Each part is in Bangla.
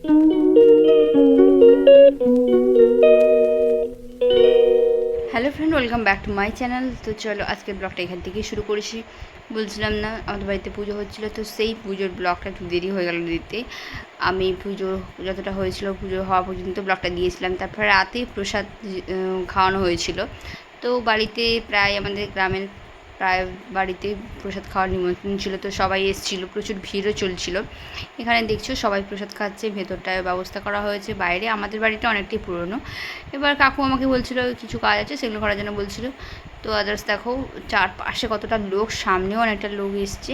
Hello friend, welcome back to my channel. তো চলো আজকের ব্লগটা এখান থেকেই শুরু করেছি। বলছিলাম না আমাদের বাড়িতে পুজো হচ্ছিলো, তো সেই পুজোর ব্লগটা একটু দেরি হয়ে গেল দিতে। আমি পুজো যতটা হয়েছিল পুজো হওয়া পর্যন্ত ব্লগটা দিয়েছিলাম, তারপরে রাতে প্রসাদ খাওয়ানো হয়েছিল। তো বাড়িতে প্রায় আমাদের গ্রামের প্রায় বাড়িতে প্রসাদ খাওয়ার নিমন্ত্রণ ছিল, তো সবাই এসেছিলো, প্রচুর ভিড়ও চলছিল। এখানে দেখছো সবাই প্রসাদ খাচ্ছে, ভেতরটায় ব্যবস্থা করা হয়েছে। বাইরে আমাদের বাড়িটা অনেকটাই পুরনো। এবার কাকু আমাকে বলছিল কিছু কাজ আছে সেগুলো করার জন্য বলছিল। তো আদার্স দেখো চারপাশে কতটা লোক, সামনেও অনেকটা লোক এসছে।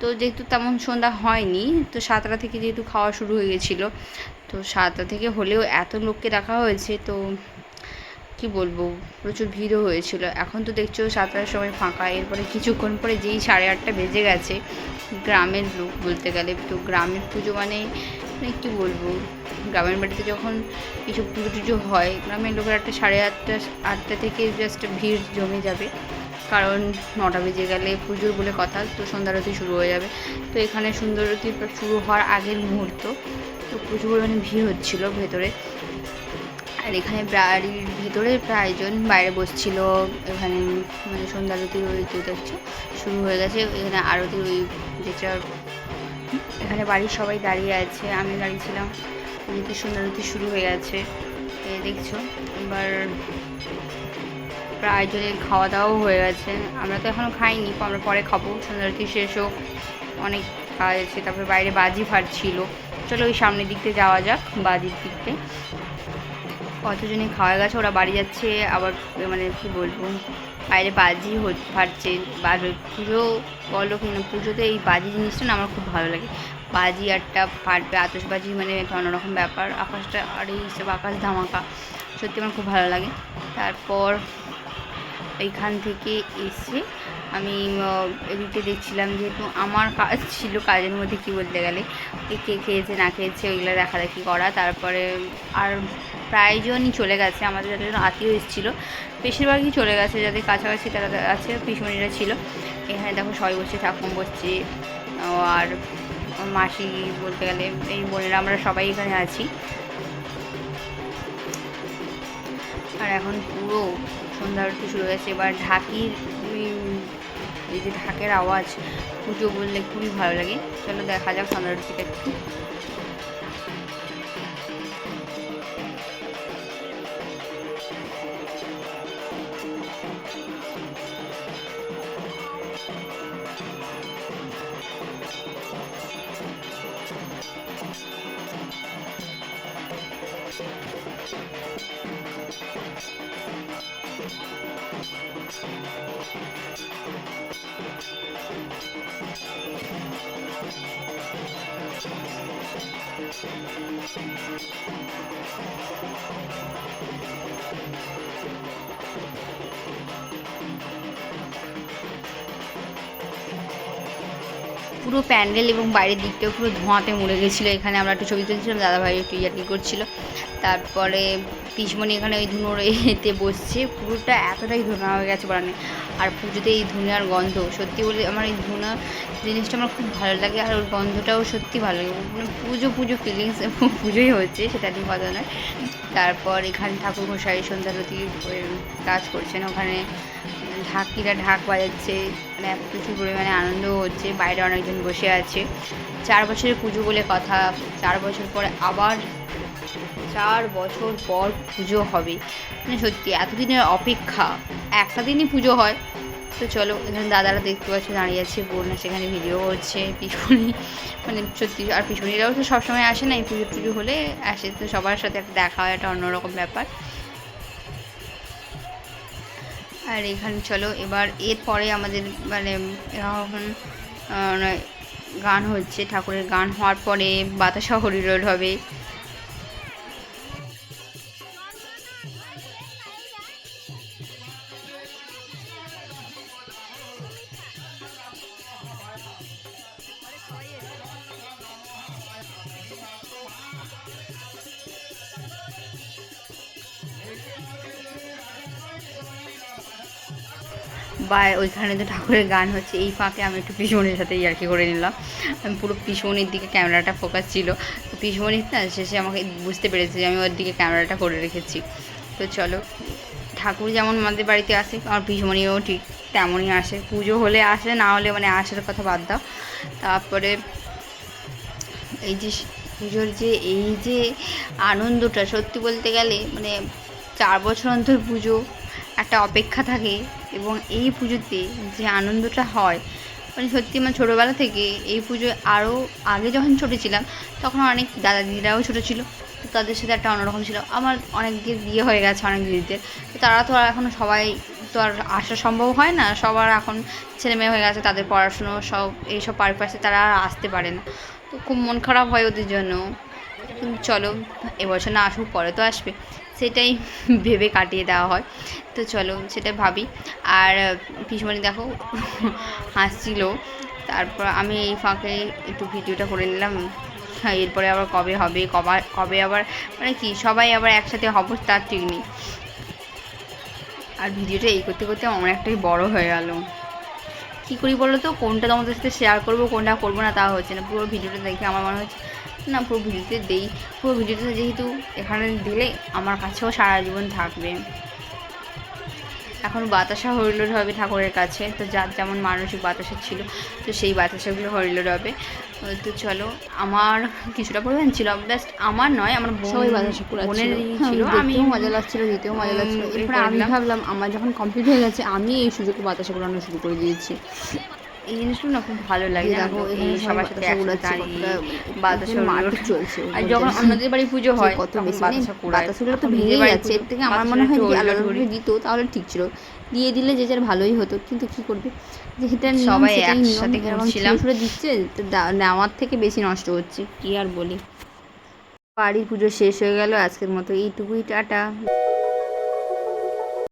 তো যেহেতু তেমন সন্ধ্যা হয়নি, তো 7টা থেকে যেহেতু খাওয়া শুরু হয়ে গেছিলো, তো 7টা থেকে হলেও এত লোককে রাখা হয়েছে, তো কি বলবো, প্রচুর ভিড়ও হয়েছিল। এখন তো দেখছো 7টার সময় ফাঁকা, এরপরে কিছুক্ষণ পরে যেই 8:30 বেজে গেছে। গ্রামের লোক বলতে গেলে, তো গ্রামের পুজো মানে কী বলবো, গ্রামের বাড়িতে যখন কিছু পুজো টুজো হয়, গ্রামের লোকের একটা 8:30 থেকে জাস্ট ভিড় জমে যাবে, কারণ 9টা বেজে গেলে পুজোর বলে কথা, তো সন্ধ্যারতি শুরু হয়ে যাবে। তো এখানে সন্ধ্যারতি শুরু হওয়ার আগের মুহূর্ত, তো প্রচুর পরিমাণে ভিড় হচ্ছিলো ভেতরে। আর এখানে বাড়ির ভিতরে প্রায়জন বাইরে বসছিল। এখানে মানে সন্ধ্যা আরতির ওই তো দেখছো শুরু হয়ে গেছে। এখানে আরতির ওই যেটা, এখানে বাড়ির সবাই দাঁড়িয়ে আছে, আমি দাঁড়িয়েছিলাম। এদিকে সন্ধ্যা আরতি শুরু হয়ে গেছে দেখছো। এবার প্রায়জনের খাওয়া দাওয়াও হয়ে গেছে। আমরা তো এখনও খাইনি, আমরা পরে খাবো। সন্ধ্যা আরতি শেষ হোক, অনেক কাজ আছে। তারপরে বাইরে বাজি ফাটছিল। চলো ওই সামনের দিকতে যাওয়া যাক, বাজির দিকতে। কতজনই খাওয়া গেছে, ওরা বাড়ি যাচ্ছে। আবার মানে কী বলবো, বাইরে বাজি ফাটছে। পুজো বলো কিনা, পুজোতে এই বাজি জিনিসটা না আমার খুব ভালো লাগে। বাজি একটা ফাটবে, আতশবাজি, মানে একটা অন্যরকম ব্যাপার। আকাশটা আর এই সব আকাশ ধামাকা সত্যি আমার খুব ভালো লাগে। তারপর এইখান থেকে এসে আমি এদিকে দেখছিলাম, যেহেতু আমার কাজ ছিল, কাজের মধ্যে কী বলতে গেলে কে খেয়েছে না খেয়েছে ওইগুলো দেখাদেখি করা। তারপরে আর প্রায়জনই চলে গেছে, আমাদের যাদের আত্মীয় এসেছিলো বেশিরভাগই চলে গেছে, যাদের কাছাকাছি তারা আছে। পিসমণিরা ছিল এখানে, দেখো সবাই বসছে, ঠাকুর বসছে, আর মাসি বলতে গেলে এই বোনেরা, আমরা সবাই এখানে আছি। আর এখন পুরো সন্ধ্যা আরতি শুরু হয়েছে। এবার ঢাকির এই যে ঢাকের আওয়াজ, পুজো বললে খুবই ভালো লাগে। চলো দেখা যাক সন্ধ্যা আরতিটা একটু। পুরো প্যান্ডেল এবং বাইরের দিকটাও পুরো ধোঁয়াতে মুড়ে গেছিলো। এখানে আমরা একটু ছবি তুলছিলাম, দাদাভাই একটু ইয়ার্কি করছিলো। তারপরে পিসমণি এখানে ওই ধুনোর এতে বসছে, পুরোটা এতটাই ধুনা হয়ে গেছে বলার নেই। আর পুজোতে এই ধুনার গন্ধ, সত্যি বলে আমার এই ধুনা জিনিসটা আমার খুব ভালো লাগে। আর ওর গন্ধটাও সত্যি ভালো লাগে, মানে পুজো পুজো ফিলিংস, পুজোই হচ্ছে, সেটা নিয়ে কথা নয়। তারপর এখানে ঠাকুর মশাই সন্ধ্যা আরতি কাজ করছেন, ওখানে ঢাকিরা ঢাক বাজাচ্ছে, মানে প্রচুর পরিমাণে আনন্দও হচ্ছে। বাইরে অনেকজন বসে আছে। 4 বছরের পুজো বলে কথা, 4 বছর পরে আবার 4 বছর পর পুজো হবে, মানে সত্যি এতদিনের অপেক্ষা, একটা দিনই পুজো হয়। তো চলো, এখানে দাদারা দেখতে পাচ্ছি দাঁড়িয়ে আছে, বোনরা সেখানে ভিডিও করছে, পিছনে মানে সত্যি। আর পিছনেরাও তো সবসময় আসে না, এই পুজো টুজো হলে আসে, তো সবার সাথে একটা দেখা হয়, একটা অন্যরকম ব্যাপার। আর এখানে চলো এবার এরপরে আমাদের মানে এখন গান হচ্ছে, ঠাকুরের গান হওয়ার পরে বাতাসা হরিরোল হবে। বা ওইখানে তো ঠাকুরের গান হচ্ছে, এই ফাঁকে আমি একটু পিছনের সাথে ইয়ার্কি করে নিলাম। আমি পুরো পিছনের দিকে ক্যামেরাটা ফোকাস ছিল, তো পিসমণি না শেষে আমাকে বুঝতে পেরেছে যে আমি ওর দিকে ক্যামেরাটা করে রেখেছি। তো চলো, ঠাকুর যেমন আমাদের বাড়িতে আসে আমার পিসমণিও ঠিক তেমনই আসে, পুজো হলে আসে, না হলে মানে আসার কথা বাদ দাও। তারপরে এই যে পুজোর যে এই যে আনন্দটা, সত্যি বলতে গেলে মানে 4 বছর অন্তর পুজো একটা অপেক্ষা থাকে, এবং এই পুজোতে যে আনন্দটা হয় মানে সত্যি আমার ছোটোবেলা থেকে এই পুজোয় আরও আগে যখন ছোটো ছিলাম তখন অনেক দাদা দিদিরাও ছোটো ছিল, তো তাদের সাথে একটা অন্যরকম ছিল। আমার অনেকদের বিয়ে হয়ে গেছে, অনেক দিদিদের, তো তারা তো আর এখনও সবাই তো আর আসা সম্ভব হয় না, সবার এখন ছেলে মেয়ে হয়ে গেছে, তাদের পড়াশুনো সব এইসব পারপাসে তারা আর আসতে পারে না, তো খুব মন খারাপ হয় ওদের জন্য। কিন্তু চলো, এবছর না আসুক, পরে তো আসবে, সেটাই ভেবে কাটিয়ে দেওয়া হয়। তো চলো সেটা ভাবি। আর পিসমণি দেখো হাসছিল, তারপর আমি এই ফাঁকে একটু ভিডিওটা করে নিলাম। হ্যাঁ, এরপরে আবার কবে হবে, কবে আবার মানে কি সবাই আবার একসাথে হব তার ঠিক নেই। আর ভিডিওটা এই করতে করতে অনেকটাই বড় হয়ে গেল। কী করি বলো তো, কোনটা তোমাদের সাথে শেয়ার করবো কোনটা করবো না তা হচ্ছে না। পুরো ভিডিওটা দেখে আমার মনে হচ্ছে না পুরো ভিডিওতে দেই, পুরো ভিডিওটা যেহেতু এখানে দিলে আমার কাছেও সারা জীবন থাকবে। এখন বাতাসা হরিলোড হবে ঠাকুরের কাছে, তো যার যেমন মানসিক বাতাসা ছিল তো সেই বাতাসাগুলো হরিলোড হবে। তো চলো, আমার কিছুটা পরিমাণ ছিল, জাস্ট আমার নয়, আমার বোনের ছিল। আমি মজা লাগছিল, যেতেও মজা লাগছিল। এরপরে আমি ভাবলাম আমার যখন কমপ্লিট হয়ে গেছে আমি এই সুযোগে বাতাসা কুড়ানো শুরু করে দিয়েছি। এই জিনিসগুলো না খুব ভালো লাগে, দেখো এই সবার সাথে বাতাসা চলছে। আর যখন অন্যদের বাড়ি পুজো হয় কত বেশি বাতাসগুলো তো ভেঙে যাচ্ছে, এর থেকে আমার মনে হয় যদি আলাদাভাবে দিত তাহলে ঠিক ছিল, দিয়ে দিলে যে যার ভালোই হতো। কিন্তু কী করবে, যেটা সবাই একসাথে ছিলাম দিচ্ছে, তো নেওয়ার থেকে বেশি নষ্ট হচ্ছে, কি আর বলি। বাড়ির পুজো শেষ হয়ে গেল, আজকের মতো এইটুকুই, টাটা।